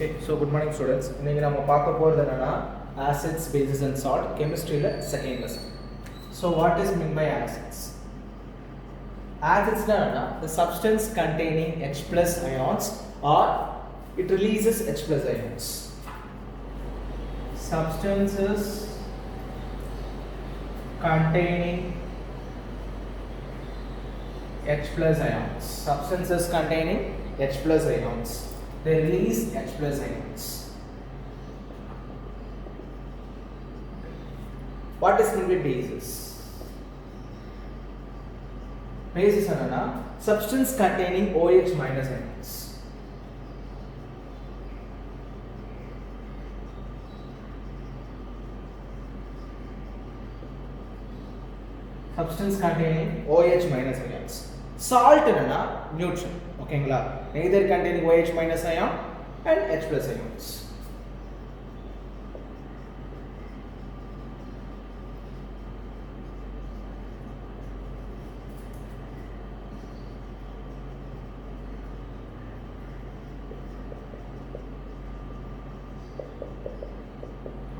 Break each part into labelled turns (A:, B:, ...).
A: Okay, so good morning students. இன்னைக்கு நம்ம பார்க்க போறது என்னன்னா acids, bases and salt chemistryல second lesson. So what is meant by acids? Acids na the substance containing H plus ions or it releases H plus ions. Substances containing H plus ions. Substances containing H plus ions. They release H plus ions. What is meant by bases? Bases are substance containing OH minus ions. Substance containing OH minus ions. Salt is neutral. Okay, neither containing OH minus ion and H plus ions.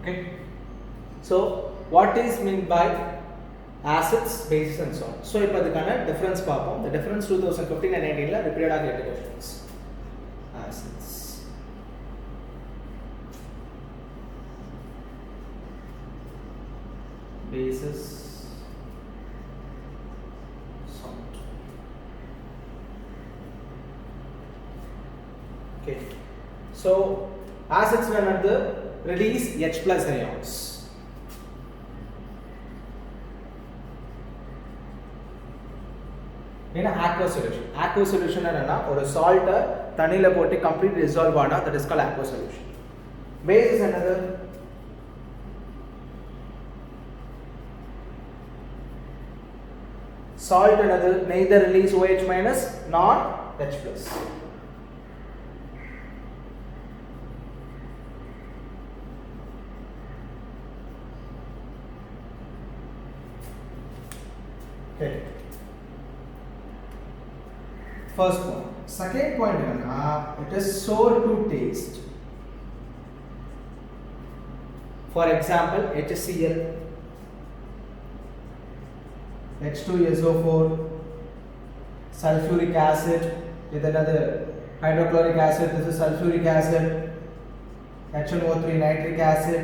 A: Okay, so what is meant by acids, bases and so on? So இப்போ அதுக்கான difference பார்ப்போம். The difference 2015 and 19 ல repeated ஆக கேட்ட questions. Acids, bases, salt. Okay, so acids when the release H plus ions. In aqueous solution. Aqueous solution is a salt தண்ணில போட்டு complete dissolve ஆனா that is called aqueous solution. Base is another. Salt another neither release OH minus nor H plus. Okay. First point. Second point it is sour to taste. For example, HCl, H2SO4, sulfuric acid with another hydrochloric acid. This is sulfuric acid, HNO3 nitric acid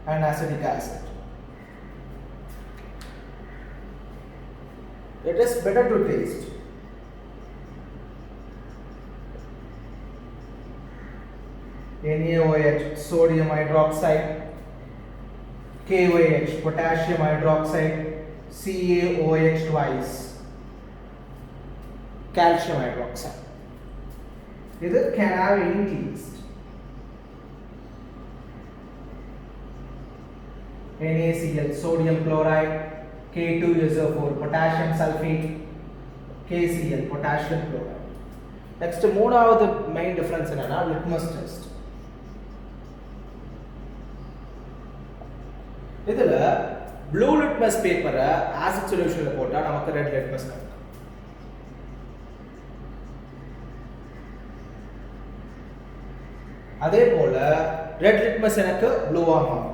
A: and acetic acid. It is better to taste. NaOH, sodium hydroxide, KOH, potassium hydroxide, CaOH twice, calcium hydroxide. Either can have any taste. NaCl, sodium chloride, K2SO4, potassium sulfate, KCl, potassium chloride. Next, the main difference in litmus test. This blue litmus paper acid solution போட்டா நமக்கு red litmus கிடைக்கும். அதே போல red litmus எனக்கு blue ஆகும்.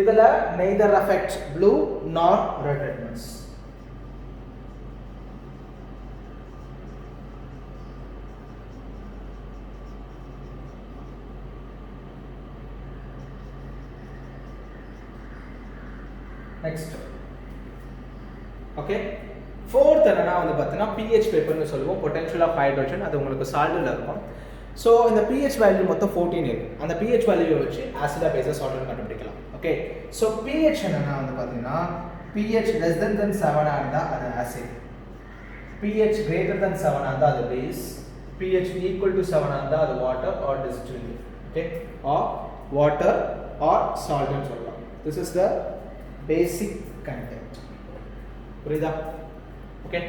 A: இதல neither affect blue nor red litmus. Next, okay, fourth என்னன்னா வந்து பார்த்தீங்கன்னா pH பேப்பர்னு சொல்லுவோம். potential of hydrogen அது உங்களுக்கு சால்ட்ல இருக்கும். So இந்த pH வேல்யூ மொத்தம் 14 இருக்கு. அந்த pH வேல்யூவை வச்சு ஆசிட் பேஸ் சால்ட் கண்டுபிடிக்கலாம். Okay, so pH என்னன்னா வந்து பார்த்தீங்கன்னா pH less than 7 ஆ இருந்தா அது ஆசிட், pH greater than 7 ஆ இருந்தா அது பேஸ், pH equal to 7 ஆ இருந்தா அது water or distillate. Okay, or water or salt னு சொல்லலாம். This is the basic content. புரியுதா? Okay,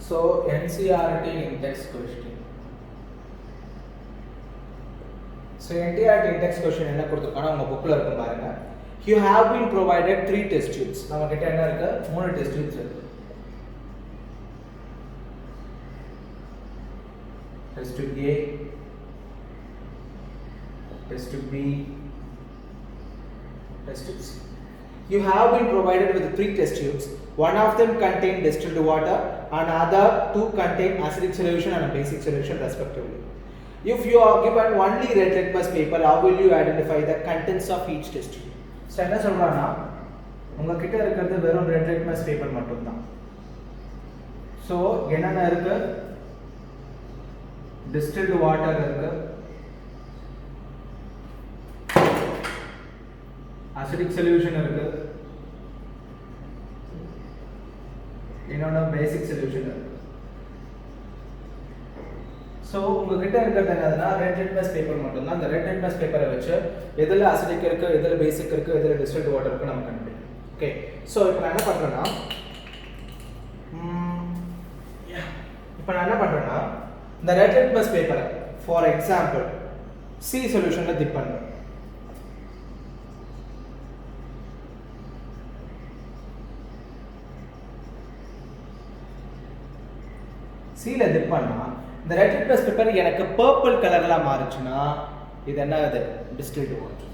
A: So NCERT in-text question. So NCERT in-text question என்ன கொடுத்திருக்கானா உங்க bookல இருக்கு பாருங்க. You have been provided 3 test tubes. நம்ம கிட்ட என்ன இருக்கு? 3 test tubes இருக்கு. Test tube A, test tube B, test tube C. You have been provided with 3 test tubes. One of them contain distilled water and other 2 contain acidic solution and a basic solution respectively. If you are given only red litmus paper, how will you identify the contents of each test tube? So என்ன சொல்றானா உங்க கிட்ட இருக்குது வெறும் red litmus paper மட்டும் தான். So என்னென்ன இருக்கு? Distilled water இருக்கு, acidic solution இருக்கு, இன்னொரு basic solution இருக்கு. So உங்ககிட்ட இருக்கிறது என்னதுன்னா ரெட் லிட்மஸ் பேப்பர் மட்டும் தான். அந்த ரெட் லிட்மஸ் பேப்பரை வச்சு எதுல அசிடிக் இருக்கு, எதுல பேசிக் இருக்கு, எதுல டிஸ்டில்ட் வாட்டர் இருக்கு நம்ம கண்டுபிடிக்கணும். ஓகே, சோ இப்போ நான் என்ன பண்றேன்னா இந்த ரெட் லிட்மஸ் பேப்பரை ஃபார் எக்ஸாம்பிள் சி சொல்யூஷன்ல டிப் பண்றேன். சீல டிப் பண்ணா இந்த ரெட் லிட்மஸ் பேப்பர் எனக்கு பர்பிள் கலர்ல மாறுச்சுன்னா இது என்னது? Distilled water.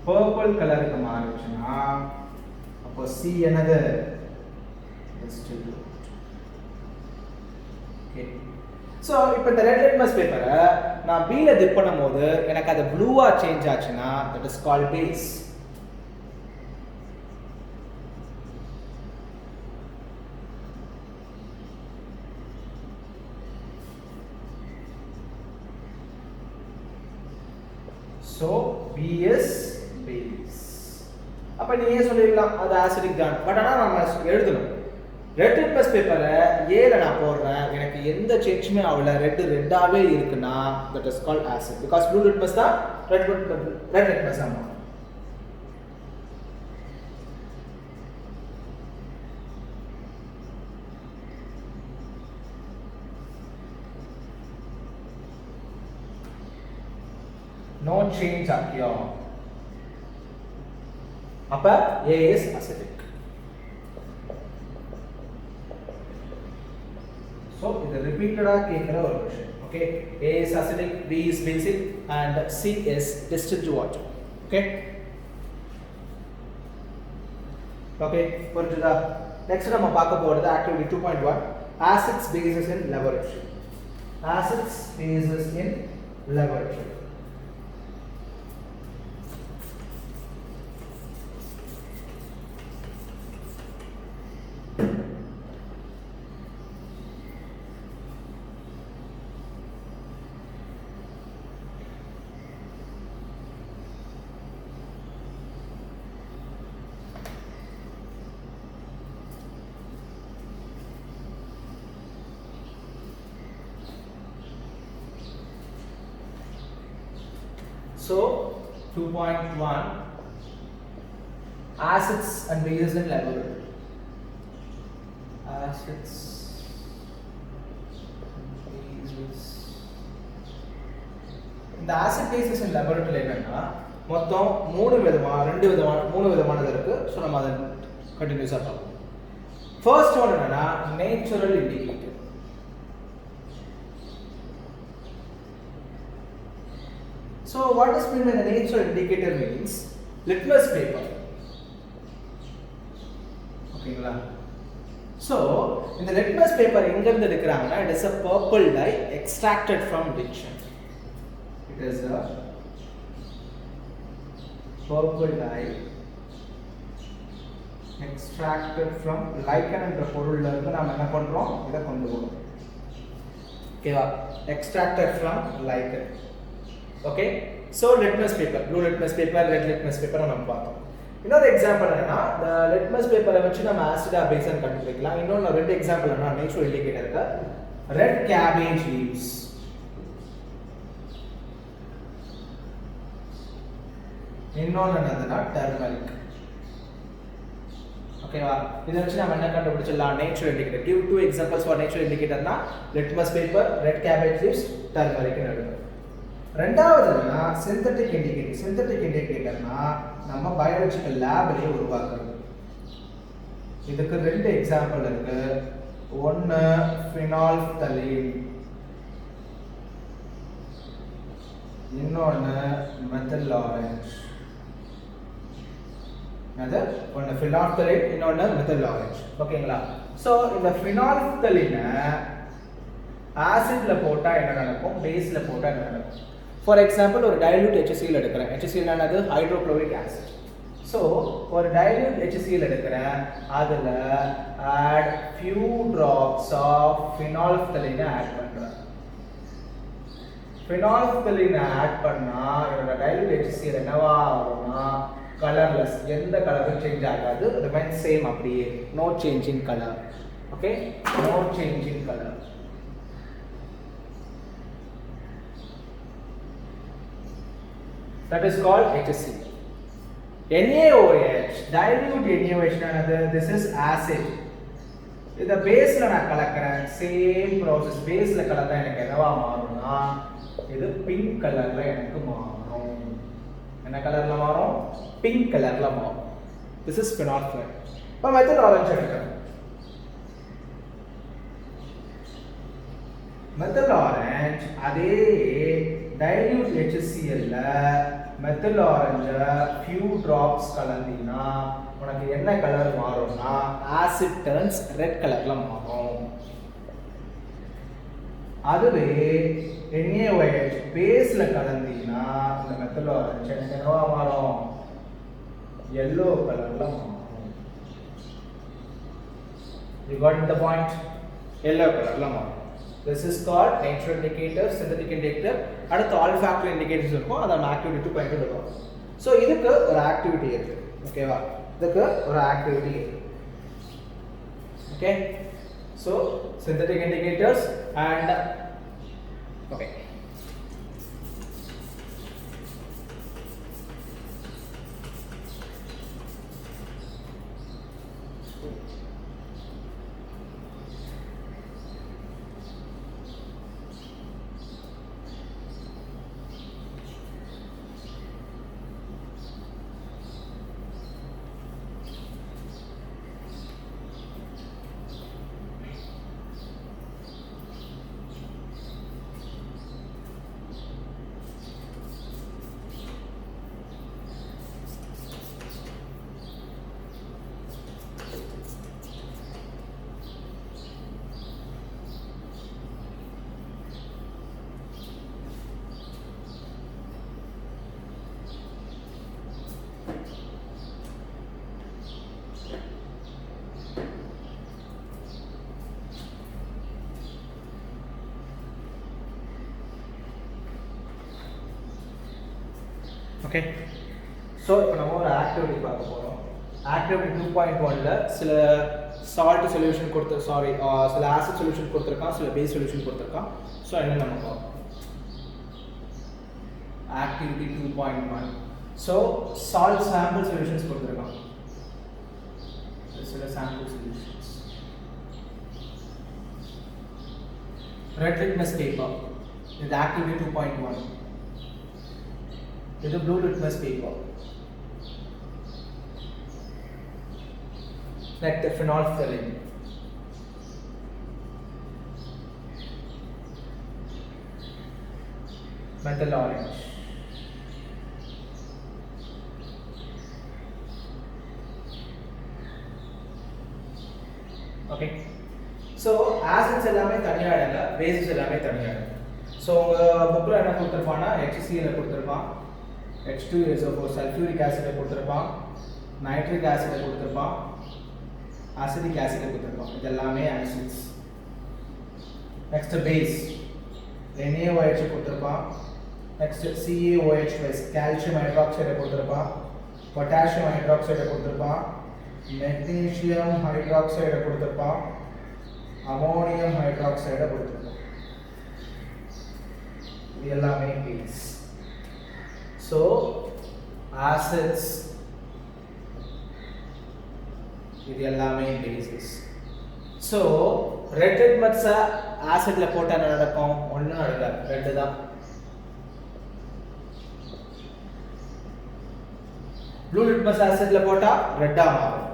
A: பர்பிள் கலருக்கு மாறுச்சுன்னா அப்போ சி என்னது? Distilled water. ஓகே, சோ இப்போ இந்த ரெட் லிட்மஸ் பேப்பரை நான் B ல டிப் பண்ணும்போது எனக்கு அது ப்ளூவா சேஞ்ச் ஆச்சுன்னா that is called base. So B is base. அப்ப நீ ஏன் சொல்லிடலாம் அது acidic தான். பட் ஆனா நம்ம எழுதணும் ரெட் லிட்மஸ் பேப்பரை A ல நான் போடுறேன், எனக்கு எந்த சேஞ்சுமே ஆகல, ரெட்டாவே இருக்குன்னா that is called acid because blue litmus தான் red litmus ஆமா. No change up here. Upper A is acidic. So இது repeated கேக்குற ஒரு question. Okay, A is acidic, B is basic and C is distilled water. Okay. Okay, புரிஞ்சுதா? Next நம்ம பார்க்க போறது activity 2.1 acids bases in laboratory. Acids bases in laboratory. So 2.1 acids and bases in laboratory. Acids and bases. இந்த acid bases in laboratory என்னன்னா மொத்தம் மூணு விதமானது இருக்கு. So நம்ம அதை கண்டினியூஸாக பார்ப்போம். ஃபர்ஸ்ட் ஒன் என்னன்னா natural indicator. So what does mean by the natural indicator means litmus paper. ஓகேங்களா? So in the litmus paper எங்க இருந்து எடுக்கறாங்கன்னா it is a purple dye extracted from diction. It is a purple dye extracted from lichen என்ற பொருள்ல இருந்து நாம என்ன பண்றோம்? இத கொண்டு வரோம். ஓகேவா? Extracted from lichen. Okay, so litmus paper, blue litmus paper, red litmus paper நம்ம பார்த்தோம். இன்னொரு எக்ஸாம்பிள் என்னன்னா the litmus paper வச்சு நம்ம acid or base கண்டுபிடிக்கலாம். இன்னொரு ரெண்டு எக்ஸாம்பிள் என்னன்னா நேச்சுரல் இண்டிகேட்டருக்கு red cabbage leaves. இன்னொன்னு என்னதுன்னா turmeric. ஓகேவா? இதை வச்சு நம்ம என்ன கண்டுபிடிச்சிடலாம்? Nature indicator. Give two examples for nature இண்டிகேட்டர்னா litmus paper, red cabbage leaves, turmeric நடுவு. ரெண்டாவதுனா சிந்தட்டிக் இண்டிகேட்டர். சிந்தட்டிக் இண்டிகேட்டர்னா நம்ம பயாலஜிக்கல் லேப்லயே உருவாக்குறது. இதுக்கு ரெண்டு எக்ஸாம்பிள் இருக்கு. ஒன்னு ஃபினால்ஃப்தலீன், இன்னொன்னு மெத்தில் ஆரஞ்சு. அது ஒன்னு ஃபினால்ஃப்தலீன், இன்னொன்னு மெத்தில் ஆரஞ்சு. ஓகேங்களா? சோ இந்த ஃபினால்ஃப்தலீனை ஆசிட்ல போட்டா என்ன நடக்கும், பேஸ்ல போட்டா என்ன நடக்கும்? ஃபார் எக்ஸாம்பிள் ஒரு டைல்யூட் HCl எடுக்கிறேன். HCl என்னது? Hydrochloric acid. ஸோ ஒரு டைல்யூட் HCl எடுக்கிறேன், அதில் ஆட் ஃபியூ ட்ராப்ஸ் ஆஃப் ஃபினால்ஃப்தலீனை ஆட் பண்ணுறேன். ஃபினால்ஃப்தலீனை ஆட் பண்ணால் என்னோட டைல்யூட் HCl என்னவா ஆகும்னா கலர்லெஸ், எந்த கலரும் சேஞ்ச் ஆகாது, ரிமைன் சேம் அப்படியே, no change in colour. Okay, no change in colour. That is called HCl. NaOH, dilute NaOH another, this is acid. இந்த பேஸ்ல நான் கலக்கிறேன், சேம் ப்ராசஸ். பேஸ்ல கலந்தா எனக்கு என்னவா மாறும்னா இது பிங்க் கலர்ல எனக்கு மாறும். என்ன கலர்ல மாறும்? பிங்க் கலர்ல மாறும். This is phenolphthalein. இப்போ மெத்தில் ஆரஞ்சு எடுக்கிறேன். மெத்தில் ஆரஞ்சு அதே டைல்யூட் HCl ல மெத்தில் ஆரஞ்சு few drops கலந்தீனா உனக்கு என்ன கலர் மாறும்னா ஆசிட் டர்ன்ஸ் ரெட் கலர்ல மாறும். அதுவே NaOH பேஸ்ல கலந்தீனா இந்த மெத்தில் ஆரஞ்சு என்னவா மாறும்? yellow கலர்ல மாறும். You got the point? yellow கலர்ல மாறும். This is called natural indicator, synthetic indicator. அடுத்து olfactory indicators இருக்கும், அத நம்ம activity 2.2 இருக்கும். சோ இதுக்கு ஒரு ஆக்டிவிட்டி இருக்கு. ஓகேவா? இதுக்கு ஒரு ஆக்டிவிட்டி இருக்கு. Okay? So synthetic indicators and okay. Okay, so இப்போ நம்ம ஒரு ஆக்டிவிட்டி பார்க்க போகிறோம். ஆக்டிவிட்டி 2.1ல சில சால்ட் சொல்யூஷன் சில ஆசிட் சொல்யூஷன் கொடுத்துருக்கான், சில பேஸ் சொல்யூஷன் கொடுத்துருக்கான். ஸோ என்ன நம்ம பார்ப்போம். Activity 2.1. So salt sample solutions கொடுத்துருக்கான், சில sample solutions. Red litmus paper, இது ஆக்டிவிட்டி 2.1. இது blue litmus paper. Like the phenolphthalein. Methyl orange. Okay. So acids எல்லாமே தனியா எடுங்க, bases எல்லாமே தனியா எடுங்க. So புக்ல என்ன கொடுத்திருப்பானா HCl கொடுத்திருப்பான், H2SO4 sulfuric acid கொடுத்திருப்பான், nitric acid கொடுத்திருப்பான், acidic acid கொடுத்திருப்பான். இதெல்லாமே acids. Next base NaOH கொடுத்திருப்பான், next CaOH plus calcium hydroxide கொடுத்திருப்பான், potassium hydroxide கொடுத்திருப்பான், magnesium hydroxide கொடுத்திருப்பான், ammonium hydroxide கொடுத்திருப்பான். இது எல்லாமே base. So acids இது எல்லாமே பேசிஸ். ஸோ ரெட் லிட்மஸை ஆசிடில் போட்டால் என்ன நடக்கும்? ஒன்றும் நடக்காது, ரெட்டு தான். ப்ளூ லிட்மஸ் ஆசிடில் போட்டால் ரெட்டாக மாறும்.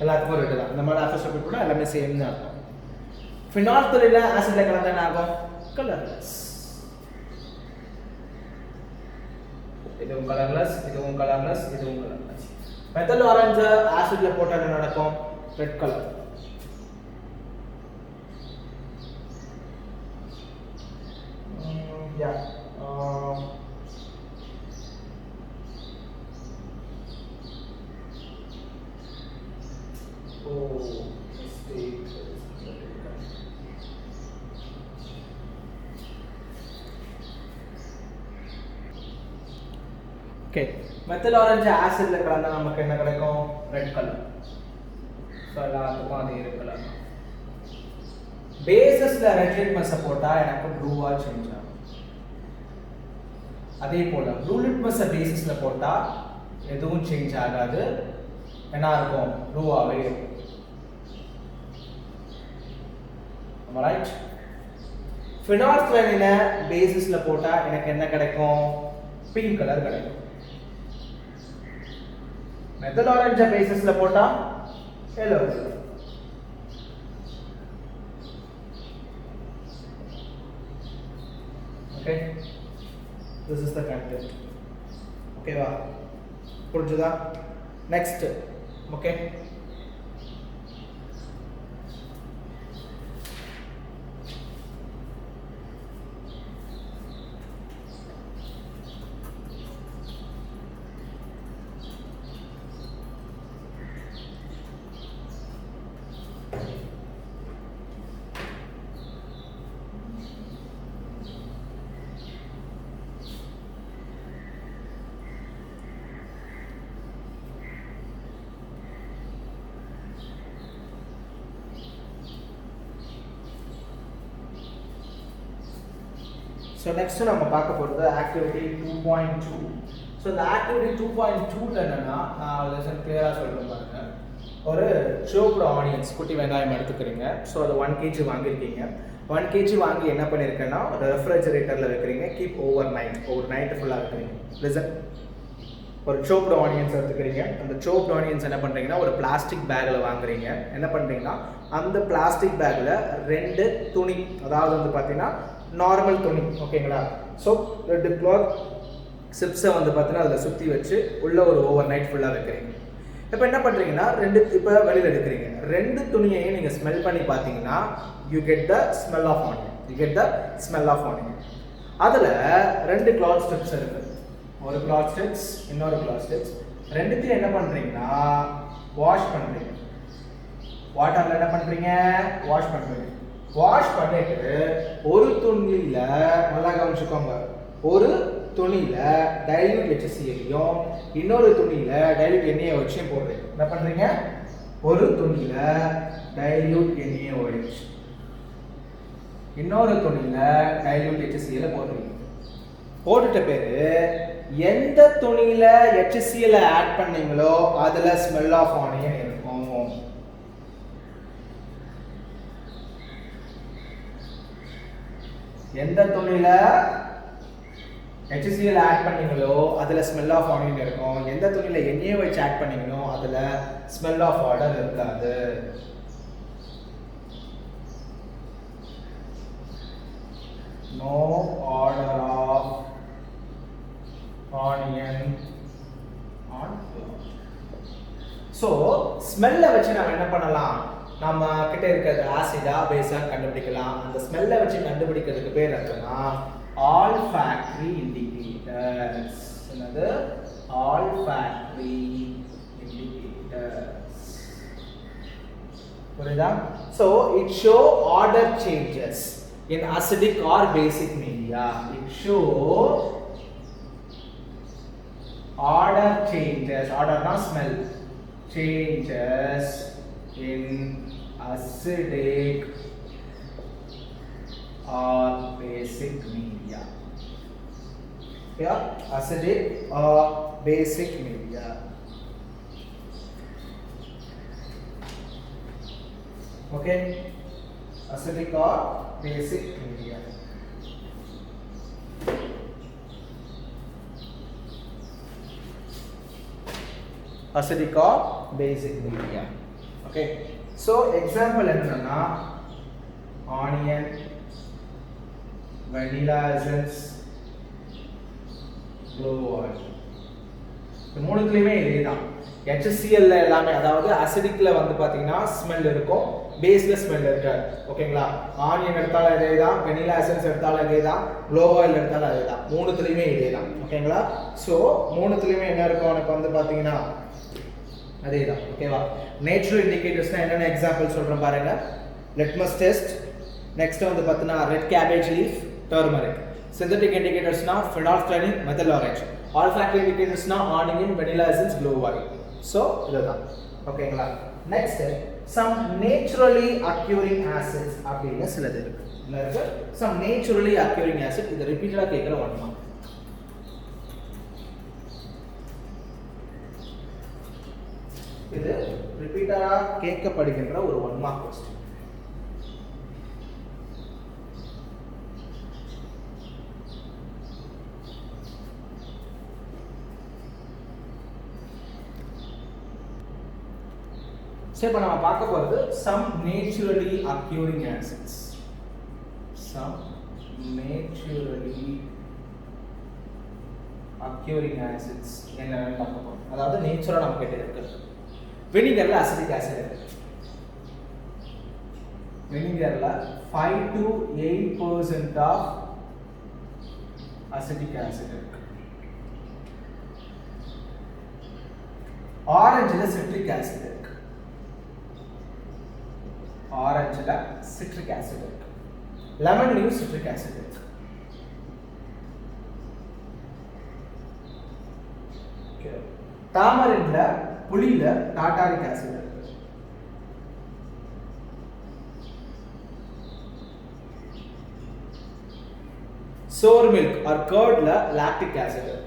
A: எல்லாத்துக்கும் ரெட்டு தான். இந்த மாதிரி ஆஃபீஸ் கூட எல்லாமே சேம் தான் இருக்கும். ஃபினால்தொலில் ஆசிடில் கலந்தா என்ன ஆகும்? கலர்லெஸ். இதுவும் கலர்லெஸ், இதுவும் கலர்லெஸ், இதுவும் கலர்லெஸ். மெத்தில் ஆரஞ்சு ஆசிட்ல போட்டா என்ன நடக்கும்? Red colour. Yeah mistake. Okay, methyl orange ஆசிட்ல கலந்தா நமக்கு என்ன கிடைக்கும்? Red colour. ஸோ எல்லாத்துக்கும் அதே ரெட் கலர். பேசஸ்ல ரெட் லிட்மஸ் போட்டா எனக்கு ப்ளூவா சேஞ்ச் ஆகும். அதே போல ப்ளூ லிட்மஸ் பேசஸ்ல போட்டா எதுவும் சேஞ்ச் ஆகாது, என்ன இருக்கும்? ப்ளூவாவே இருக்கும். ரைட். ஃபினால்ஃபைனினை பேசிஸ்ல போட்டா எனக்கு என்ன கிடைக்கும்? பிங்க் கலர் கிடைக்கும். மெத்தில் ஆரஞ்சு பேசிஸ்ல போட்டா yellow color. Okay, this is the content. Okay va, புரிஞ்சுதா? next. Okay, so next நம்ம பார்க்க போறது activity 2.2. so இந்த activity 2.2ல என்னன்னா நான் லெசன் கிளியரா சொல்றேன் பாருங்க. ஒரு chopped onions குட்டி வெங்காயம் எடுத்துக்கிறீங்க. so அது 1 kg வாங்கிருக்கீங்க. 1 kg வாங்கி என்ன பண்ணிருக்கேன்னா ஒரு ரெஃப்ரிஜரேட்டர்ல வைக்கிறீங்க. keep overnight ஃபுல்லா வைக்கிறீங்க. listen, ஒரு chopped onions எடுத்துக்கிறீங்க. அந்த chopped onions என்ன பண்றீங்கன்னா ஒரு பிளாஸ்டிக் பேக்ல வாங்குறீங்க. என்ன பண்றீங்கன்னா அந்த பிளாஸ்டிக் பேக்ல 2 துணி, அதாவது வந்து பாத்தீங்கன்னா நார்மல் துணி, ஓகேங்களா? ஸோ ரெண்டு கிளாத் சிப்ஸை வந்து பார்த்தீங்கன்னா அதில் சுற்றி வச்சு உள்ள ஒரு ஓவர் நைட் ஃபுல்லாக வைக்கிறீங்க. இப்போ என்ன பண்ணுறீங்கன்னா இப்போ வெளியில் எடுக்கிறீங்க. 2 துணியையும் நீங்கள் ஸ்மெல் பண்ணி பார்த்தீங்கன்னா you get the smell of onion. அதில் 2 கிளாத் ஸ்ட்ரிப்ஸ் இருக்குது. ஒரு கிளாத் ஸ்ட்ரிப்ஸ், இன்னொரு கிளாத் ஸ்ட்ரிப்ஸ். ரெண்டுத்தையும் என்ன பண்ணுறீங்கன்னா வாஷ் பண்ணுறீங்க. வாட்டரில் என்ன பண்ணுறீங்க? வாஷ் பண்ணுறீங்க. வாஷ் பண்ணிட்டு ஒரு துணியில நல்லா கவனிச்சுக்கோங்க, ஒரு துணியில டைல்யூட் HCl-யும் இன்னொரு துணியில டைல்யூட் NaOH போடுறீங்க. என்ன பண்றீங்க? ஒரு துணியில டைல்யூட் NaOH, இன்னொரு துணியில டைல்யூட் HCl போடுறீங்க. போட்டுட்ட பேரு எந்த துணியில HCl ஆட் பண்ணீங்களோ அதுல ஸ்மெல் ஆஃப் ஆனியன் இருக்கும். எந்த துணியில HCl ஆட் பண்ணீங்களோ அதுல ஸ்மெல் ஆஃப் ஆனியன் இருக்கும். எந்த துணியில NaOH ஆட் பண்ணீங்களோ அதுல ஸ்மெல் ஆஃப் ஆர்டர் இருக்காது. No odour of onion on cloth. ஸோ ஸ்மெல்லை வச்சு நம்ம என்ன பண்ணலாம்? நம்ம கிட்ட இருக்கிறது ஆசிடா பேஸா கண்டுபிடிக்கலாம். அந்த ஸ்மெல்லை வச்சு கண்டுபிடிக்கிறதுக்கு பேர் என்னன்னா ஆல்ஃபாக்டரி இண்டிகேட்டர்ஸ். என்னது? Olfactory indicators. புரியுதா? So it show odour changes in acidic or basic media. It show order changes, order not smell, changes in acidic or basic media. Yeah, acidic or basic media. Okay, acidic or basic media. Acidic or basic media. Okay, so example enna onion, vanilla essence, glow oil. இந்த மூணுத்துலயுமே இதேதான். HCl ல எல்லாமே, அதாவது அசிடிக்ல வந்து பாத்தீங்கன்னா smell இருக்கும், பேஸ்ல smell இருக்காது. ஓகேங்களா? ஆனியன் எடுத்தாலும் இதேதான், வெனிலா எசன்ஸ் எடுத்தாலும் இதேதான், க்ளோ ஆயில் எடுத்தாலும் அதேதான். மூணுத்துலயுமே இதேதான். ஓகேங்களா? சோ மூணுத்துலயுமே என்ன இருக்கும் எனக்கு வந்து பாத்தீங்கன்னா அதேதான். ஓகேவா? நேச்சுரல் இண்டிகேட்டர்ஸ்னா என்னென்ன எக்ஸாம்பிள் சொல்றேன் பாருங்க. லிட்மஸ் டெஸ்ட், நெக்ஸ்ட் வந்து பாத்தீங்கன்னா red cabbage leaf, turmeric. Synthetic இண்டிகேட்டர்ஸ்னா phenolphthalein, methyl orange. ஆல்ஃபாக்டிவ் இண்டிகேட்டர்ஸ்னா onion, vanilla essence, glow oil. So இதுதான். ஓகேங்களா? Next some naturally occurring acids அப்படின சிலது இருக்கு. என்ன இருக்கு? some naturally occurring acid. இது ரிப்பீட்டடா கேக்குற ஒன் மார்க். இது ரிப்பீட்டடா கேட்கப்படுகின்ற ஒரு ஒன் மார்க் क्वेश्चन. சரி, இப்போ நம்ம பார்க்க போறது some naturally occurring acids. some naturally occurring acids என்னன்னு பார்க்க போறோம். அதாவது நேச்சுரலா நம்ம கிட்ட இருக்கு. வினிகர்ல அசிட்டிக் ஆசிட் இருக்கு. வினிகர்ல 5 to 8% ஆஃப் அசிட்டிக் ஆசிட் இருக்கு. ஆரஞ்சுல சிட்ரிக் ஆசிட் இருக்கு. ஆரஞ்சுல சிட்ரிக் ஆசிட் இருக்கு. லெமன்லயும் சிட்ரிக் ஆசிட் இருக்கு. ஓகே. டாமரின்ல, புளியில டார்டாரிக் ஆசிட் இருக்கு. சோர் மில்க் ஆர் கர்ட்ல லாக்டிக் ஆசிட் இருக்கு.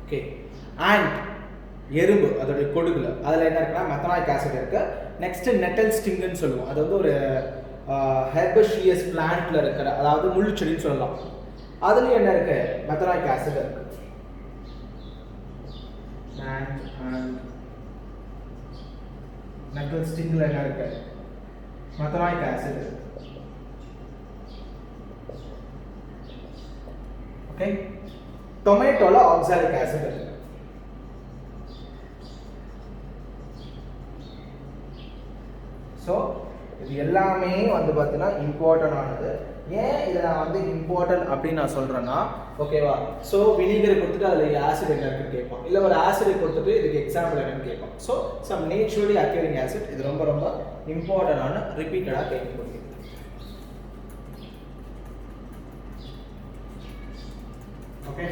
A: ஓகே. அண்ட் எறும்பு அதோட கொடுகுல அதுல என்ன இருக்குன்னா மெத்தனாயிக் ஆசிட் இருக்கு. நெக்ஸ்ட் நெட்டல் ஸ்டிங்னு சொல்லுவோம். அது வந்து ஒரு ஹெர்பேஷியஸ் பிளான்ட்ல இருக்கிற, அதாவது முள்ளு செடின்னு சொல்லலாம். அதுல என்ன இருக்கு? மெத்தனாயிக் ஆசிட் இருக்கு. அண்ட் நெட்டல் ஸ்டிங்ல என்ன இருக்கு? மெத்தனாயிக் ஆசிட் இருக்கு. ஓகே. டொமேட்டோல ஆக்சாலிக் ஆசிட் இருக்கு. சோ இது எல்லாமே வந்து பார்த்தீங்கன்னா இம்பார்ட்டன்ட் ஆனது. ஏன் இதை நான் வந்து இம்பார்ட்டன்ட் அப்படின்னு நான் சொல்றேன்னா, ஓகேவா? ஸோ வினிகரை கொடுத்துட்டு அதில் ஆசிட் என்ன இருக்குன்னு கேட்பான், இல்லை ஒரு ஆசிடை கொடுத்துட்டு இதுக்கு எக்ஸாம்பிள் என்னன்னு கேட்பான். So some naturally occurring acid, இது ரொம்ப ரொம்ப இம்பார்ட்டன்டான ரிப்பீட்டடாக கேட்கக்கூடியது. ஓகே.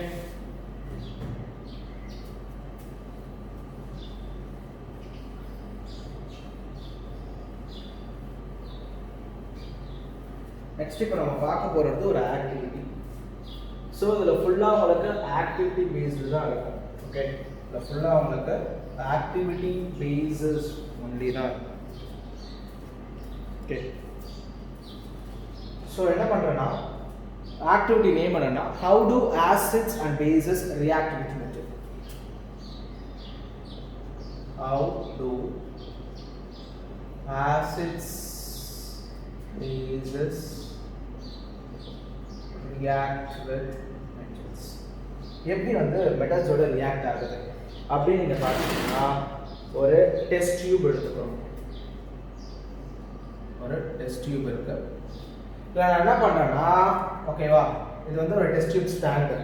A: நெக்ஸ்ட் இப்போ நம்ம பார்க்க போறது ஒரு ஆக்டிவிட்டி. ஸோ இதில் ஃபுல்லாக உங்களுக்கு ஆக்டிவிட்டி பேஸ்டு தான் இருக்கும். ஓகே. இதில் ஃபுல்லாக உங்களுக்கு ஆக்டிவிட்டி பேஸஸ் ஒன்லி தான் இருக்கும். ஓகே. ஸோ என்ன பண்ணுறேன்னா, ஆக்டிவிட்டி நேம் என்னன்னா how do acids and bases react with metal. How do acids bases react with metals. எப்படி வந்து மெட்டல்ஸோட ரியாக்ட் ஆகுது அப்படின்னு நீங்க பார்த்தீங்கன்னா, ஒரு டெஸ்ட் டியூப் எடுத்துக்கணும். ஒரு டெஸ்ட் டியூப் இருக்கு. நான் என்ன பண்றேன்னா, ஓகேவா, இது வந்து ஒரு டெஸ்ட் டியூப் ஸ்டாண்ட்.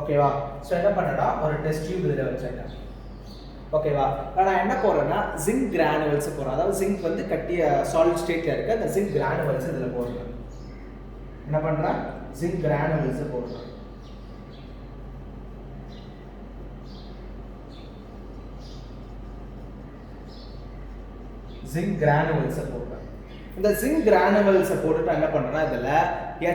A: ஓகேவா. ஸோ என்ன பண்ணேன்னா ஒரு டெஸ்ட் டியூப் இதில் வச்சிருக்கேன். ஓகேவா. நான் என்ன போடுறேன்னா ஜிங்க் கிரானுவல்ஸ் போடுறேன். அதாவது ஜிங்க் வந்து கட்டிய சாலிட் ஸ்டேட்ல இருக்கு. அந்த ஜிங்க் கிரானுவல்ஸ் இதில் போடுறேன். என்ன பண்றேன்? ஜிங்க் கிரானுவல்ஸ் போடுறேன். ஜிங்க் கிரானுவல்ஸை போடுறேன். இந்த ஜிங்க் கிரானுவல்ஸை போட்டுட்டு என்ன பண்ணுறேன்னா இதில்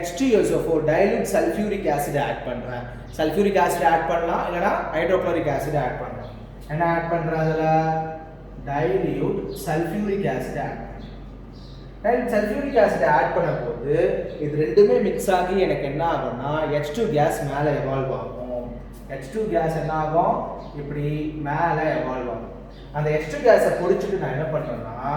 A: H2SO4 dilute sulphuric acid add பண்ணுறேன். சல்ஃபியூரிக் ஆசிட் ஆட் பண்ணலாம், இல்லைனா ஹைட்ரோக்ளோரிக் ஆசிட் ஆட் பண்ணுறேன். என்ன ஆட் பண்ணுறேன் அதில்? டைல்யூட் சல்ஃபியூரிக் ஆசிட் ஆட் பண்ணுறேன். டைல்யூட் சல்ஃபியூரிக் ஆசிட் ஆட் பண்ணும்போது இது ரெண்டுமே மிக்ஸ் ஆகி எனக்கு என்ன ஆகும்னா H2 கேஸ் மேலே எவால்வ் ஆகும். H2 கேஸ் என்ன ஆகும்? இப்படி மேலே எவால்வ் ஆகும். அந்த H2 கேஸை பொடிச்சிட்டு நான் என்ன பண்ணுறேன்னா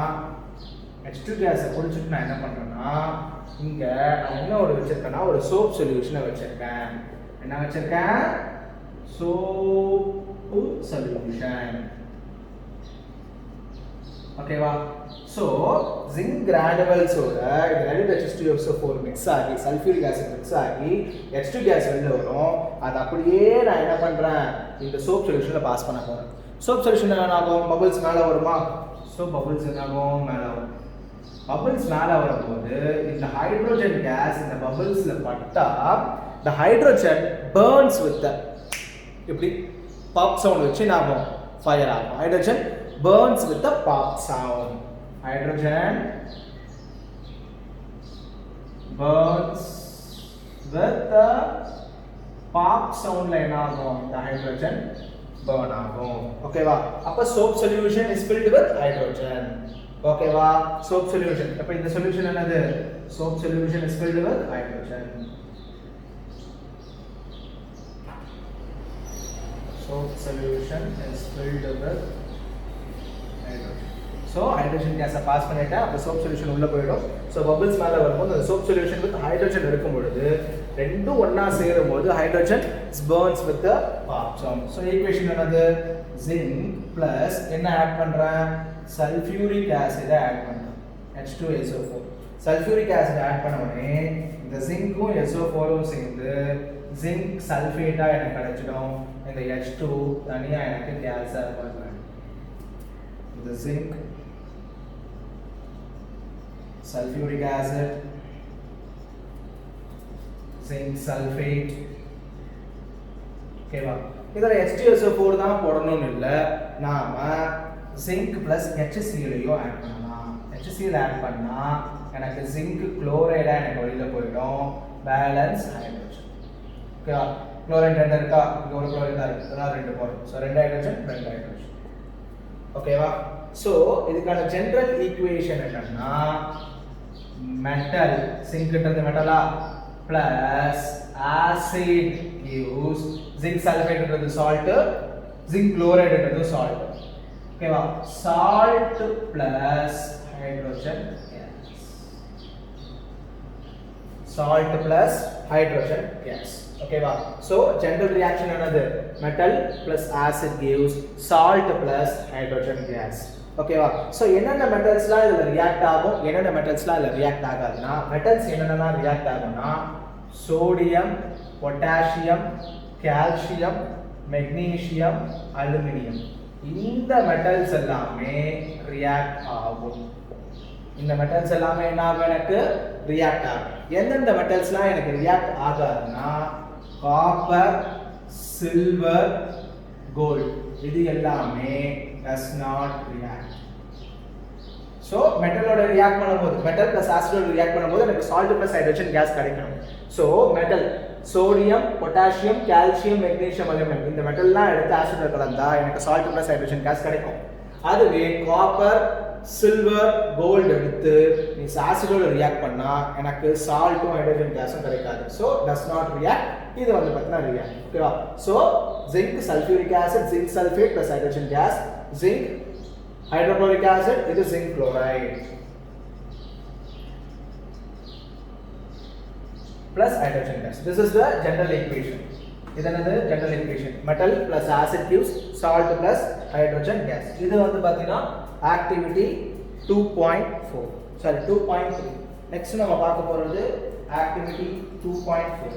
A: இங்கே நான் என்ன ஒரு வச்சுருக்கேன்னா ஒரு சோப் சொல்யூஷனை வச்சுருக்கேன். என்ன வச்சுருக்கேன்? Soap solution. ஓகேவா? ஸோ ஜிங்க் கிரானுவல்ஸோட இது டைல்யூட் H2SO4 மிக்ஸ் ஆகி சல்ஃபியூரிக் ஆசிட் மிக்ஸ் ஆகி H2 கேஸ் வெளில வரும். அது அப்படியே நான் என்ன பண்ணுறேன்? இந்த சோப் சொல்யூஷனில் பாஸ் பண்ண போகிறேன். சோப் சொல்யூஷன் என்ன ஆகும்? பபிள்ஸ் மேலே வருமா? ஸோ பபிள்ஸ் என்ன ஆகும்? மேலே வரும். பபிள்ஸ் மேலே வரும்போது இந்த ஹைட்ரோஜன் கேஸ் இந்த பபிள்ஸில் பட்டா இந்த ஹைட்ரோஜன் பேர்ன்ஸ் வித் இப்படி பாப் சவுண்ட் வச்சு என்ன ஆகும்? ஃபயர் ஆகும். Hydrogen burns with the pop sound. Hydrogen burns with the pop sound ல என்ன ஆகும்? இந்த ஹைட்ரோஜன் burn ஆகும். ஓகேவா? அப்ப soap solution is filled with hydrogen. ஓகேவா? soap solution. அப்ப இந்த சொல்யூஷன் என்னது? soap solution is filled with hydrogen. soap solution is filled with so hydrogen gas pass பண்ணிட்டா அப்ப soap solution உள்ள போய்டும். so bubbles மேல வரும்போது அந்த soap solution with hydrogen இருக்கும் பொழுது ரெண்டும் ஒண்ணா சேரும்போது hydrogen burns with the pop sound. so equation என்னது? zinc plus என்ன ஆட் பண்றேன்? sulfuric acid ஆட் பண்றேன். H2SO4 sulfuric acid ஆட் பண்ண உடனே இந்த zinc-ம் SO4-ம் சேர்ந்து zinc sulfate-ஆ எனக்கு கிடைச்சிடும். இந்த H2 தனியா எனக்கு கேஸா வரும். the zinc sulfuric acid zinc sulfate ஓகேவா? இதோட H2SO4 தான் போடணும்னு இல்ல, நாம zinc plus HCl ஆட் பண்ணலாம். HCl ஆட் பண்ணா எனக்கு zinc chloride எனக்கு வெளியில போய்டும். Balance hydrogen. ஓகேவா? குளோரைட் ரெண்டு இருக்கா? இங்க ஒரு குளோரைட் தான் இருக்கு. அதனால ரெண்டு போறோம். சோ ரெண்டு ஹைட்ரோஜன் ரெண்டு ஹைட்ரோஜன். ஓகேவா? சோ இதுக்கான ஜெனரல் ஈக்குவேஷன் என்னன்னா மெட்டல் சிங்க்ன்றது மெட்டலா பிளஸ் ஆசிட் gives zinc sulfateன்றது salt zinc chlorideன்றது salt. ஓகேவா? salt plus hydrogen gas. salt plus hydrogen gas. ஓகேவா? so general reaction என்னது? metal plus acid gives salt plus hydrogen gas. ஓகேவா? so என்னென்ன மெட்டல்ஸ்லாம் இதுல ரியாக்ட் ஆகும், என்னென்ன மெட்டல்ஸ்லாம் இதுல ரியாக்ட் ஆகாதுன்னா மெட்டல்ஸ் என்னென்னலாம் ரியாக்ட் ஆகும்னா sodium, potassium, calcium, magnesium, aluminium. இந்த மெட்டல்ஸ் எல்லாமே ரியாக்ட் ஆகும். இந்த மெட்டல்ஸ் எல்லாமே என்ன ஆகும்? எனக்கு ரியாக்ட் ஆகும். எந்தெந்த மெட்டல்ஸ்லாம் எனக்கு ரியாக்ட் ஆகாதுன்னா காப்பர், சில்வர், கோல்ட் இது எல்லாமே does not react. so மெட்டலோட ரியாக்ட் பண்ணும்போது மெட்டல் plus ஆசிடோட ரியாக்ட் பண்ணும்போது எனக்கு salt plus hydrogen gas கிடைக்கும். so metal sodium, potassium, calcium, magnesium, aluminium இந்த மெட்டல்லாம் எடுத்து ஆசிடோட கலந்தா எனக்கு salt plus hydrogen gas கிடைக்கும். அதுவே காப்பர், சில்வர், கோல்ட் எடுத்து நீ ஆசிடோட ரியாக்ட் பண்ணா எனக்கு சால்ட்டும் ஹைட்ரோஜன் கேஸும் கிடைக்காது. so does not react. இது வந்து பார்த்தா ரியாக்ட். ஓகேவா? so zinc sulfuric acid, zinc sulfate plus hydrogen gas, zinc hydrochloric acid, இது zinc chloride plus hydrogen gas. this is the general equation. இது என்னது? general equation. metal plus acid gives salt plus hydrogen gas. இது வந்து பாத்தீங்கன்னா activity 2.4 sorry 2.3. next நம்ம பார்க்க போறது activity 2.4.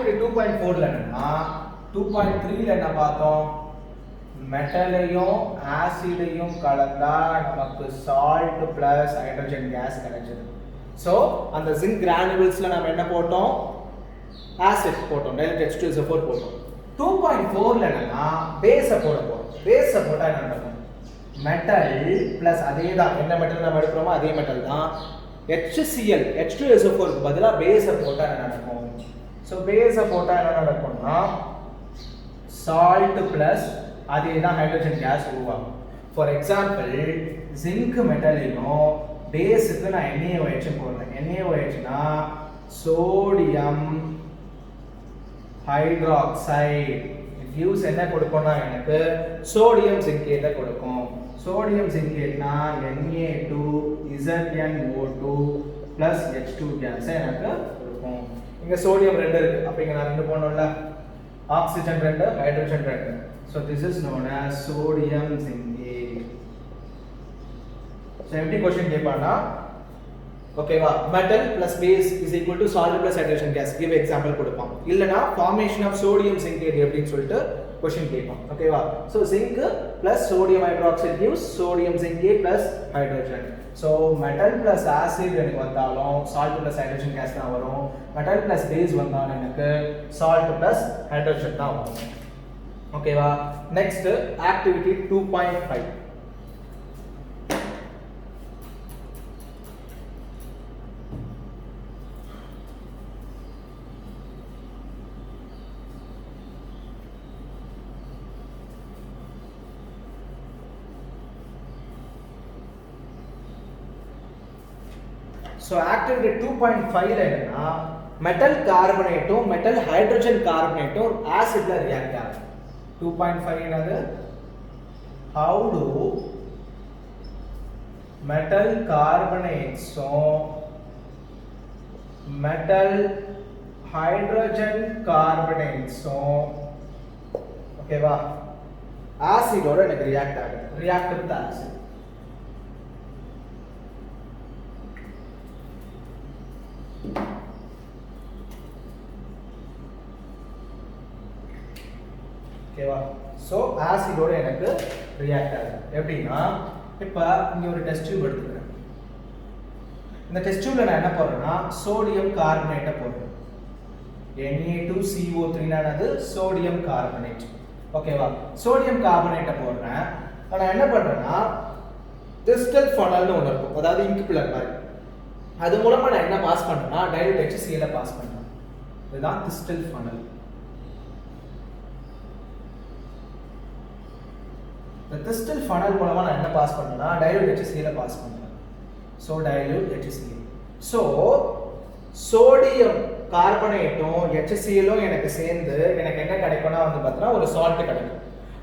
A: Activity 2.4ல என்னன்னா 2.3ல என்ன பார்த்தோம், மெட்டலையும் ஆசிடையும் கலந்தா நமக்கு சால்ட் பிளஸ் ஹைட்ரஜன் கேஸ் கிடைச்சது. ஸோ அந்த ஜிங்க் கிரானுவல்ஸ்ல நம்ம என்ன போட்டோம், ஆசிட் போட்டோம், டைலூட் H2SO4 போட்டோம். 2.4ல என்னன்னா பேஸை போட போறோம். பேஸை போட்டா என்ன நடக்கும், மெட்டல் பிளஸ் அதே தான், என்ன மெட்டல் நம்ம எடுக்கிறோமோ அதே மெட்டல் தான், HCl H2SO4 க்கு பதிலா பேஸை போட்டா என்ன நடக்கும். ஸோ பேஸை போட்டா என்ன நடக்கும்னா சால்ட் பிளஸ் அதே தான் ஹைட்ரஜன் கேஸ் உருவாகும். ஃபார் எக்ஸாம்பிள் ஜிங்க் மெட்டலையும் பேஸுக்கு நான் NaOH போடுறேன். NaOHனா சோடியம் ஹைட்ராக்சைடு. கிவ்ஸ் என்ன கொடுக்கும்னா எனக்கு சோடியம் ஜிங்கேட்டை கொடுக்கும். Sodium ஜிங்கேட்னா Na2ZnO2 plus H2 case எனக்கு கொடுக்கும். இங்க சோடியம் 2 இருக்கு, அப்ப இங்க நான் 2 போடணும்ல, oxygen 2 hydrogen 2. so this is known as sodium zincate. so empty question கேட்பானா ஓகேவா, metal plus base is equal to salt plus hydrogen gas, give example கொடுப்பான். இல்லனா formation of sodium zincate எப்படின்னு சொல்லிட்டு question கேட்பான். ஓகேவா, so zinc plus sodium hydroxide gives sodium zincate plus hydrogen. so metal plus acid எனக்கு வந்தாலும் salt plus hydrogen gas தான் வரும். metal plus base வந்தாலும் எனக்கு salt plus hydrogen தான் வரும். ஓகேவா, next activity 2.5. So activity 2.5ல என்னன்னா மெட்டல் கார்பனேட்டும் மெட்டல் ஹைட்ரஜன் கார்பனேட்டும் ஆசிட்ல ரியாக்ட் ஆகும். 2.5 என்னது, how do metal carbonates metal hydrogen carbonates ஓகேவா ஆசிடோட எனக்கு ரியாக்ட் ஆகும். React with acid. ஓகேவா, சோ ஆசிடோட எனக்கு ரியாக்ட் ஆகுது. எப்படின்னா இப்போ இங்க ஒரு டெஸ்ட் டியூப் எடுத்துக்கிறேன். இந்த டெஸ்ட் டியூப்ல நான் என்ன போடுறேன்னா சோடியம் கார்பனேட்டை போடுறேன். Na2CO3 னானது சோடியம் கார்பனேட். ஓகேவா, சோடியம் கார்பனேட்டை போடுறேன். நான் என்ன பண்றேன்னா டிஸ்டல் ஃபனல்னு ஒன்று இருக்கும், அதாவது இங்க் பிளர் மாதிரி. அது மூலமா நான் என்ன பாஸ் பண்றேன்னா டைலூட் HCl பாஸ் பண்றேன். இதுதான் டிஸ்டல் ஃபனல். இந்த டிஸ்டல் ஃபனல் மூலமா நான் என்ன பாஸ் பண்றேன்னா டைலூட் HCl பாஸ் பண்றேன். So dilute HCl. So sodium கார்பனேட்டும் HClயும் எனக்கு சேர்ந்து எனக்கு என்ன கிடைக்கும்னா வந்து பார்த்தா ஒரு சால்ட் கிடைக்கும்.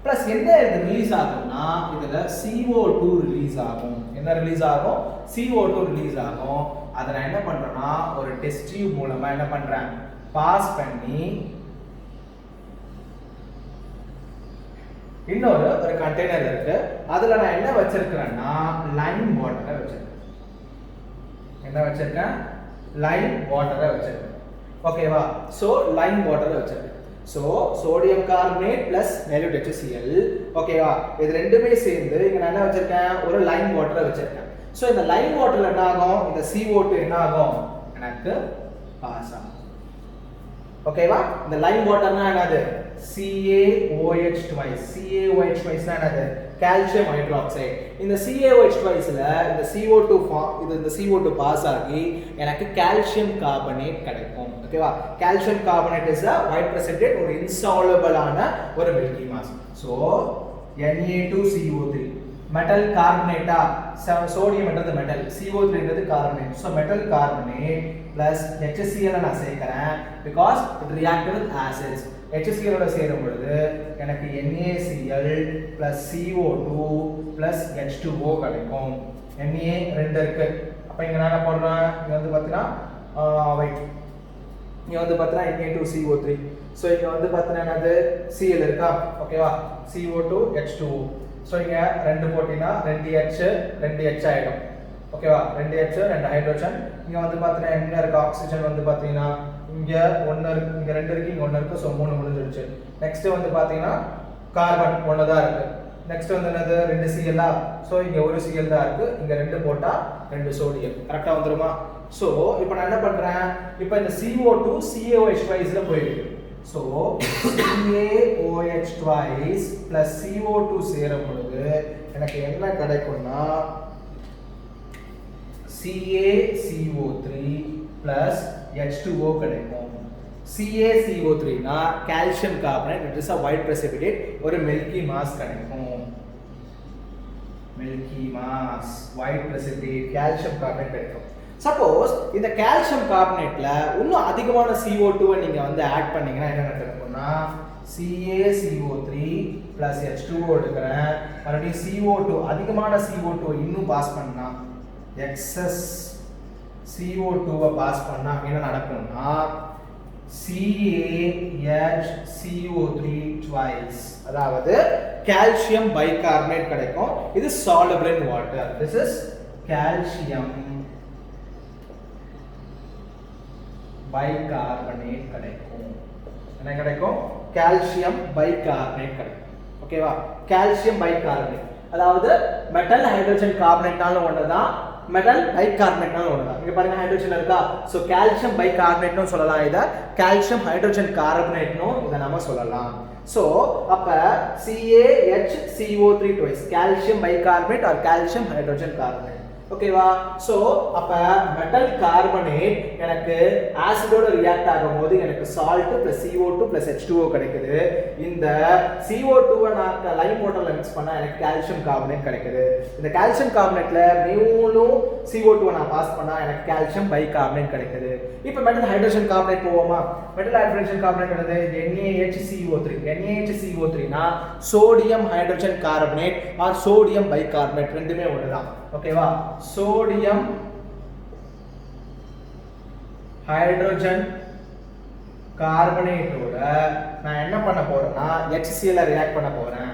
A: பிளஸ் என்ன இது ரிலீஸ் ஆகும்னா இதுல CO2 ரிலீஸ் ஆகும். என்ன ரிலீஸ் ஆகும், CO2 ரிலீஸ் ஆகும். அதை நான் என்ன பண்றேன்னா ஒரு டெஸ்ட் டியூப் மூலமா என்ன பண்றேன் பாஸ் பண்ணி இன்னொரு ஒரு கண்டெய்னர் இருக்கு, அதுல நான் என்ன வச்சிருக்கிறேன்னா லைம் வாட்டரை வச்சிருக்கேன். என்ன வச்சிருக்கேன், லைம் வாட்டரை வச்சிருக்கேன். ஓகேவா, சோ லைம் வாட்டரை வச்சிருக்கேன். So sodium carbonate plus dilute HCl. ஓகேவா, இது ரெண்டுமே சேர்ந்து இங்க நான் என்ன வச்சிருக்கேன், ஒரு லைம் வாட்டரை வச்சிருக்கேன். சோ இந்த லைம் வாட்டர்ல என்ன ஆகும், இந்த CO2 என்ன ஆகும் எனக்கு பாஸ் ஆகும். ஓகேவா, இந்த லைம் வாட்டர்னா என்னது CaOH twice. CaOH twice னா என்னது கால்சியம் ஹைட்ராக்சைடு. இந்த CaOH twiceல இந்த CO2 இந்த CO2 பாஸ் ஆகி எனக்கு கால்சியம் கார்பனேட் கிடைக்கும். ஓகேவா, calcium carbonate is a white precipitate, ஒரு insoluble ஆன ஒரு milky mass. so Na2CO3 metal கார்பனேட்டா, சோடியம் என்றது மெட்டல், CO3 என்றது carbonate. so metal carbonate plus HCl நான் சேர்க்கிறேன் because it react with acids. HCl ஓட சேரும் பொழுது எனக்கு NaCl plus CO2 plus H2O கிடைக்கும். Na 2 இருக்கு, அப்ப இங்க நான் என்ன போடுறேன், இங்க வந்து பாத்தீங்கன்னா வெயிட், இங்க வந்து பாத்தீங்கன்னா Na2CO3. சோ இங்க வந்து பாத்தீங்கன்னா என்னது Cl இருக்கா. ஓகேவா, CO2 H2O. சோ இங்க 2 போட்டினா 2H 2H ஆயிடும். ஓகேவா, 2H 2 ஹைட்ரஜன். இங்க வந்து பாத்தீங்கன்னா என்ன இருக்கு, ஆக்சிஜன் வந்து பாத்தீங்கன்னா இங்க ஒன்னு இருக்கு, இங்க ரெண்டு இருக்கு, இங்க ஒன்னு இருக்கு. சோ 3 முடிஞ்சிருச்சு. நெக்ஸ்ட் வந்து பாத்தீங்கன்னா கார்பன் ஒன்னு தான் இருக்கு. நெக்ஸ்ட் வந்து என்னது, 2 Cl. சோ இங்க ஒரு Cl தான் இருக்கு. இங்க 2 போட்டா 2 சோடியம். கரெக்ட்டா வந்துருமா? சோ இப்போ நான் என்ன பண்றேன், இப்போ இந்த CO2 CaOH twice ல போயிருக்கு. So CaOH twice plus CO2 சேரும் பொழுது எனக்கு என்ன கிடைக்கும்னா CaCO3 plus H2O கிடைக்கும். CaCO3 னா calcium carbonate, it is a white precipitate, ஒரு மில்கி மாஸ் கிடைக்கும். Milky mass white precipitate calcium carbonate கிடைக்கும். சப்போஸ் இந்த கால்சியம் கார்பனேட்ல இன்னும் அதிகமான CO2 நீங்க வந்து ஆட் பண்ணீங்கன்னா என்ன நடக்கும்னா CaCO3 plus H2O எடுக்கிறேன். மறுபடியும் CO2 அதிகமான CO2 இன்னும் பாஸ் பண்ணா excess CO2 பாஸ் பண்ணா என்ன நடக்கும்னா CaHCO3 twice, அதாவது கால்சியம் பைகார்பனேட் கிடைக்கும். இது soluble in water. This is calcium bicarbonate கிடைக்கும். என்ன கிடைக்கும்? கால்சியம் பைகார்பனேட் கிடைக்கும். ஓகேவா? கால்சியம் பைகார்பனேட் அதாவது மெட்டல் ஹைட்ரஜன் கார்பனேட்னாலும் ஒண்ணுதான், மெட்டல் பைகார்பனேட்னாலும் ஒண்ணுதான். இங்க பாருங்க ஹைட்ரஜன் இருக்கா? சோ கால்சியம் பைகார்பனேட்னு சொல்லலாம், இத கால்சியம் ஹைட்ரஜன் கார்பனேட்னு இத நாம சொல்லலாம். சோ அப்ப CaHCO3 twice calcium bicarbonate or calcium hydrogen carbonate. ஓகேவா? சோ அப்ப மெட்டல் கார்பனேட் எனக்கு ஆசிடோட ரியாக்ட் ஆகும்போது எனக்கு salt plus CO2 plus H2O கிடைக்குது. இந்த CO2 நான் லைம் வாட்டர்ல மிக்ஸ் பண்ணா எனக்கு கால்சியம் கார்பனேட் கிடைக்குது. இந்த கால்சியம் கார்பனேட்ல மேலும் CO2 நான் பாஸ் பண்ணா எனக்கு கால்சியம் பைகார்பனேட் கிடைக்குது. இப்போ மெட்டல் ஹைட்ரஜன் கார்பனேட் போவோமா? மெட்டல் ஹைட்ரஜன் கார்பனேட் என்னது? NaHCO3. NaHCO3 னா sodium hydrogen carbonate or sodium bicarbonate, ரெண்டுமே ஒண்ணுதான். ஓகேவா? சோடியம் ஹைட்ரஜன் கார்பனேட்டோட நான் என்ன பண்ண போறேன்னா HCl ரியாக்ட் பண்ண போறேன்.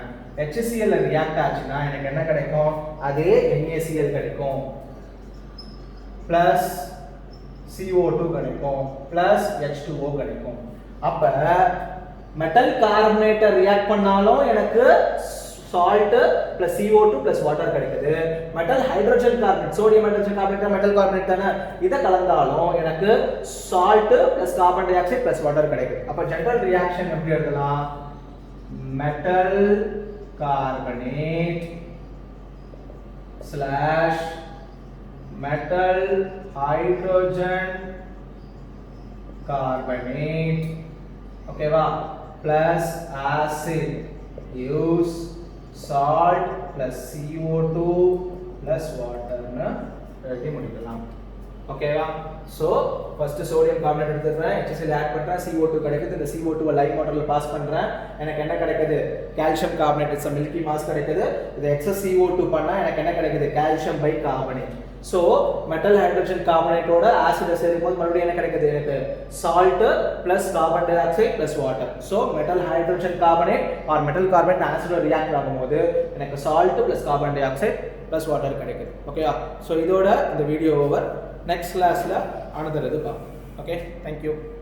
A: HCl ரியாக்ட் ஆச்சுன்னா எனக்கு என்ன கிடைக்கும்? அதே NaCl கிடைக்கும், பிளஸ் CO2 கிடைக்கும், பிளஸ் H2O கிடைக்கும். அப்ப மெட்டல் கார்பனேட் ரியாக்ட் பண்ணாலும் எனக்கு salt plus CO2 plus water கிடைக்குது. Metal hydrogen carbonate, sodium hydrogen carbonate metal carbonate தானே, இத கலந்தாலும் எனக்கு salt plus carbon dioxide plus water கிடைக்குது. அப்ப ஜெனரல் ரியாக்ஷன் எப்படி எழுதலாம்? Metal carbonate slash metal hydrogen carbonate, ஓகேவா, plus acid use salt plus CO2 plus water னு எழுதி முடிக்கலாம். ஓகேவா? சோ ஃபர்ஸ்ட் சோடியம் கார்பனேட் எடுத்துக்கிறேன், HCl ஆட் பண்றேன், CO2 கிடைக்குது. இந்த CO2 லைம் வாட்டர்ல பாஸ் பண்றேன், எனக்கு என்ன கிடைக்குது? Calcium carbonate, it's a milky mass கிடைக்குது. இது excess CO2 பண்ணா எனக்கு என்ன கிடைக்குது? Calcium bicarbonate. So metal hydrogen கார்பனேட்டோட ஆசிட் சேரும்போது மறுபடியும் என்ன கிடைக்குது? எனக்கு salt plus carbon dioxide plus water. So metal hydrogen carbonate or metal carbonate ஆசிடோட ரியாக்ட் ஆகும்போது எனக்கு salt plus carbon dioxide plus water கிடைக்குது. ஓகேவா? சோ இதோட இந்த வீடியோ ஓவர். நெக்ஸ்ட் கிளாஸ்ல another இது பார்ப்போம். Okay, thank you.